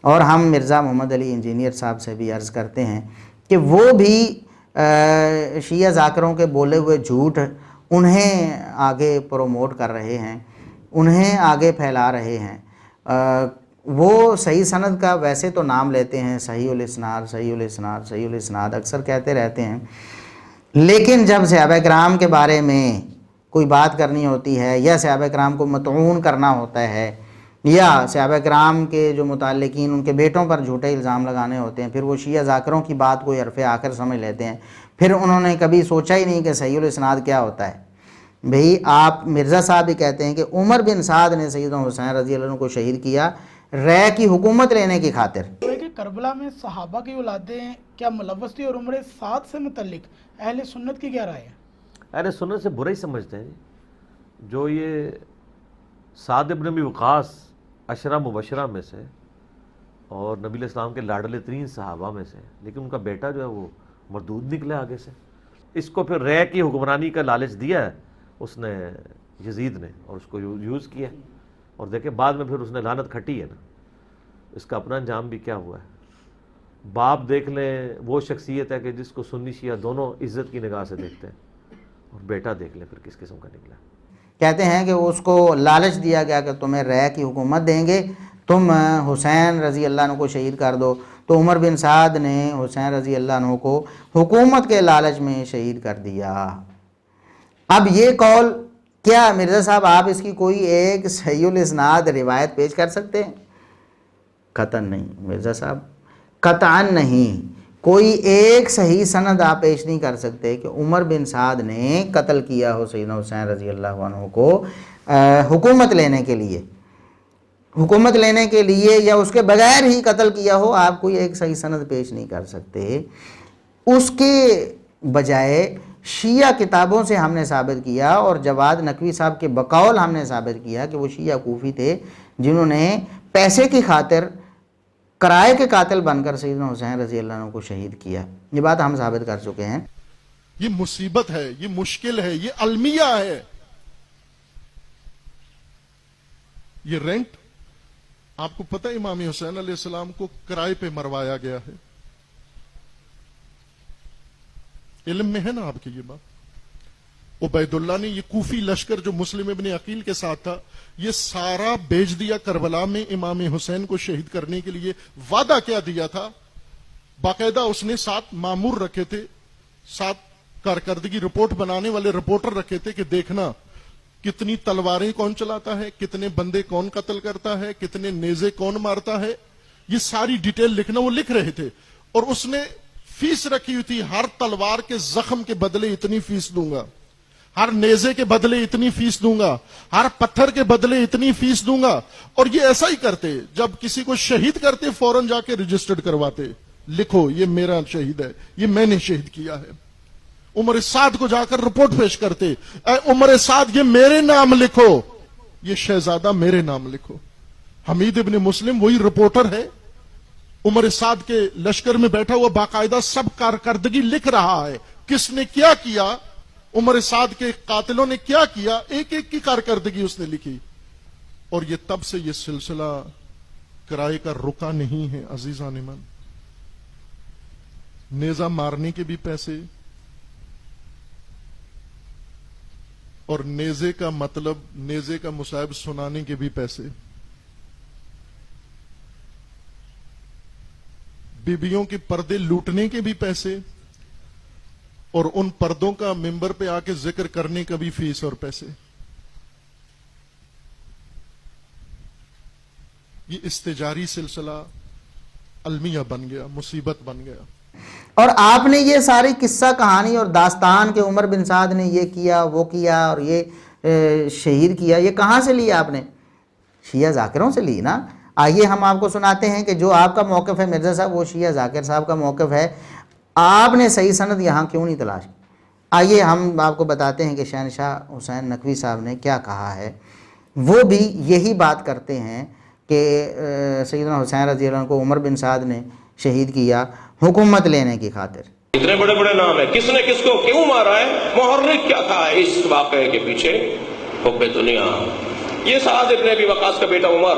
اور ہم مرزا محمد علی انجینئر صاحب سے بھی عرض کرتے ہیں کہ وہ بھی شیعہ ذاکروں کے بولے ہوئے جھوٹ انہیں آگے پروموٹ کر رہے ہیں، انہیں آگے پھیلا رہے ہیں۔ وہ صحیح سند کا ویسے تو نام لیتے ہیں، صحیح الاسناد صحیح الاسناد صحیح الاسناد اکثر کہتے رہتے ہیں، لیکن جب صحابہ کرام کے بارے میں کوئی بات کرنی ہوتی ہے یا صحابہ کرام کو مطعون کرنا ہوتا ہے یا صحابہ کرام کے جو متعلقین ان کے بیٹوں پر جھوٹے الزام لگانے ہوتے ہیں، پھر وہ شیعہ ذاکروں کی بات کوئی حرف آخر سمجھ لیتے ہیں، پھر انہوں نے کبھی سوچا ہی نہیں کہ صحیح الاسناد کیا ہوتا ہے۔ بھئی آپ مرزا صاحب بھی کہتے ہیں کہ عمر بن سعد نے سیدنا حسین رضی اللہ عنہ کو شہید کیا رے کی حکومت لینے کی خاطر۔ کہ کربلا میں صحابہ کی اولادیں کیا ملوث تھی، اور عمر سعد سے متعلق اہل سنت کی کیا رائے ہے؟ اہل سنت سے برا ہی سمجھتے ہیں جو یہ سعد بن ابی وقاص عشرہ مبشرہ میں سے اور نبی علیہ السلام کے لاڈلے ترین صحابہ میں سے، لیکن ان کا بیٹا جو ہے وہ مردود نکلا آگے سے۔ اس کو پھر رے کی حکمرانی کا لالچ دیا ہے اس نے یزید نے، اور اس کو یوز کیا، اور دیکھیں بعد میں پھر اس نے لعنت کھٹی ہے نا، اس کا اپنا انجام بھی کیا ہوا ہے۔ باپ دیکھ لیں وہ شخصیت ہے کہ جس کو سنی شیعہ دونوں عزت کی نگاہ سے دیکھتے ہیں، اور بیٹا دیکھ لیں پھر کس قسم کا نکلا۔ کہتے ہیں کہ اس کو لالچ دیا گیا کہ تمہیں رے کی حکومت دیں گے، تم حسین رضی اللہ عنہ کو شہید کر دو، تو عمر بن سعد نے حسین رضی اللہ عنہ کو حکومت کے لالچ میں شہید کر دیا۔ اب یہ قول کیا مرزا صاحب آپ اس کی کوئی ایک صحیح الاسناد روایت پیش کر سکتے ہیں؟ قطعاً نہیں مرزا صاحب، قطعاً نہیں، کوئی ایک صحیح سند آپ پیش نہیں کر سکتے کہ عمر بن سعد نے قتل کیا ہو سیدنا حسین رضی اللہ عنہ کو حکومت لینے کے لیے، حکومت لینے کے لیے یا اس کے بغیر ہی قتل کیا ہو، آپ کوئی ایک صحیح سند پیش نہیں کر سکتے۔ اس کے بجائے شیعہ کتابوں سے ہم نے ثابت کیا، اور جواد نقوی صاحب کے بقول ہم نے ثابت کیا کہ وہ شیعہ کوفی تھے جنہوں نے پیسے کی خاطر کرائے کے قاتل بن کر سیدنا حسین رضی اللہ عنہ کو شہید کیا۔ یہ بات ہم ثابت کر چکے ہیں۔ یہ مصیبت ہے، یہ مشکل ہے، یہ المیہ ہے، یہ رینٹ۔ آپ کو پتہ امام حسین علیہ السلام کو کرائے پہ مروایا گیا ہے، علم میں ہے نا آپ کی یہ بات۔ عبید اللہ نے یہ کوفی لشکر جو مسلم ابن عقیل کے ساتھ تھا، یہ سارا بیچ دیا کربلا میں امام حسین کو شہید کرنے کے لیے۔ وعدہ کیا دیا تھا؟ باقاعدہ اس نے 7 مامور رکھے تھے، 7 کارکردگی رپورٹ بنانے والے رپورٹر رکھے تھے کہ دیکھنا کتنی تلواریں کون چلاتا ہے، کتنے بندے کون قتل کرتا ہے، کتنے نیزے کون مارتا ہے، یہ ساری ڈیٹیل لکھنا۔ وہ لکھ رہے تھے، اور اس نے فیس رکھی ہوئی تھی، ہر تلوار کے زخم کے بدلے اتنی فیس دوں گا، ہر نیزے کے بدلے اتنی فیس دوں گا، ہر پتھر کے بدلے اتنی فیس دوں گا۔ اور یہ ایسا ہی کرتے، جب کسی کو شہید کرتے فوراً جا کے رجسٹرڈ کرواتے، لکھو یہ میرا شہید ہے، یہ میں نے شہید کیا ہے۔ عمر سعد کو جا کر رپورٹ پیش کرتے، اے عمر سعد یہ میرے نام لکھو، یہ شہزادہ میرے نام لکھو۔ حمید ابن مسلم وہی رپورٹر ہے، عمر سعد کے لشکر میں بیٹھا ہوا باقاعدہ سب کارکردگی لکھ رہا ہے، کس نے کیا کیا، عمر سعد کے قاتلوں نے کیا کیا، ایک ایک کی کارکردگی اس نے لکھی۔ اور یہ تب سے یہ سلسلہ کرائے کا رکا نہیں ہے عزیزان من۔ نیزہ مارنے کے بھی پیسے، اور نیزے کا مطلب نیزے کا مصائب سنانے کے بھی پیسے، بیبیوں کے پردے لوٹنے کے بھی پیسے، اور ان پردوں کا ممبر پہ آ کے ذکر کرنے کا بھی فیس اور پیسے۔ یہ استجاری سلسلہ المیہ بن گیا، مصیبت بن گیا۔ اور آپ نے یہ ساری قصہ کہانی اور داستان کہ عمر بن سعد نے یہ کیا وہ کیا اور یہ شہید کیا، یہ کہاں سے لی آپ نے؟ شیعہ ذاکروں سے لی نا۔ آئیے ہم آپ کو سناتے ہیں کہ جو آپ کا موقف ہے مرزا صاحب، وہ شیعہ ذاکر صاحب کا موقف ہے۔ آپ نے صحیح سند یہاں کیوں نہیں تلاش؟ آئیے ہم آپ کو بتاتے ہیں کہ شہنشاہ حسین نقوی صاحب نے کیا کہا ہے۔ وہ بھی یہی بات کرتے ہیں کہ سیدنا حسین رضی اللہ عنہ کو عمر بن سعد نے شہید کیا حکومت لینے کی خاطر۔ اتنے بڑے بڑے نام ہیں، کس نے کس کو کیوں مارا ہے، محرک کیا تھا اس واقعے کے پیچھے؟ حب دنیا۔ یہ سعد ابن ابی وقاص کا بیٹا عمر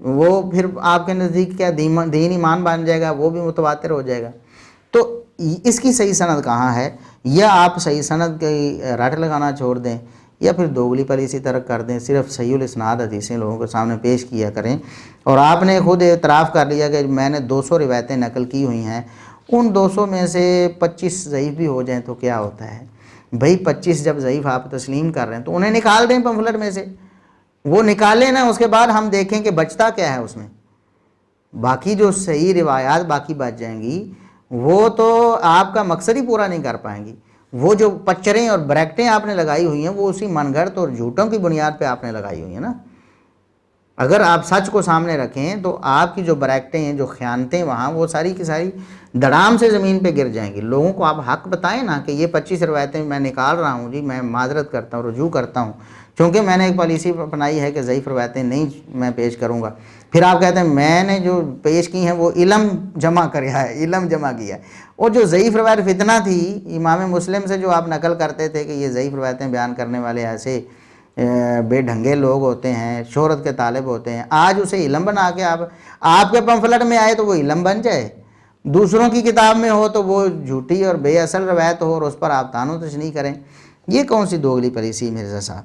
وہ پھر آپ کے نزدیک کیا دین ایمان بن جائے گا، وہ بھی متواتر ہو جائے گا. تو اس کی صحیح سند کہاں ہے؟ یا آپ صحیح سند کی رٹ لگانا چھوڑ دیں یا پھر دوگلی پالیسی ترک کر دیں، صرف صحیح الاسناد حدیثیں لوگوں کے سامنے پیش کیا کریں. اور آپ نے خود اعتراف کر لیا کہ میں نے 200 روایتیں نقل کی ہوئی ہیں، ان 200 میں سے 25 ضعیف بھی ہو جائیں تو کیا ہوتا ہے بھائی؟ 25 جب ضعیف آپ تسلیم کر رہے ہیں تو انہیں نکال دیں پمفلٹ میں سے، وہ نکالیں نا، اس کے بعد ہم دیکھیں کہ بچتا کیا ہے اس میں. باقی جو صحیح روایات باقی بچ جائیں گی وہ تو آپ کا مقصد ہی پورا نہیں کر پائیں گی. وہ جو پچریں اور بریکٹیں آپ نے لگائی ہوئی ہیں وہ اسی من گھڑت اور جھوٹوں کی بنیاد پہ آپ نے لگائی ہوئی ہیں نا. اگر آپ سچ کو سامنے رکھیں تو آپ کی جو بریکٹیں ہیں، جو خیانتیں وہاں، وہ ساری کی ساری دڑام سے زمین پہ گر جائیں گی. لوگوں کو آپ حق بتائیں نا کہ یہ 25 روایتیں میں نکال رہا ہوں جی، میں معذرت کرتا ہوں، رجوع کرتا ہوں، چونکہ میں نے ایک پالیسی اپنائی ہے کہ ضعیف روایتیں نہیں میں پیش کروں گا. پھر آپ کہتے ہیں میں نے جو پیش کی ہیں وہ علم جمع کریا ہے، علم جمع کیا ہے. اور جو ضعیف روایت فتنہ تھی امام مسلم سے جو آپ نقل کرتے تھے کہ یہ ضعیف روایتیں بیان کرنے والے ایسے بے ڈھنگے لوگ ہوتے ہیں، شہرت کے طالب ہوتے ہیں، آج اسے علم بنا کے آپ کے پمفلٹ میں آئے تو وہ علم بن جائے، دوسروں کی کتاب میں ہو تو وہ جھوٹی اور بے اصل روایت ہو اور اس پر آپ طعن و تشنیع کریں. یہ کون سی دوگلی پالیسی مرزا صاحب؟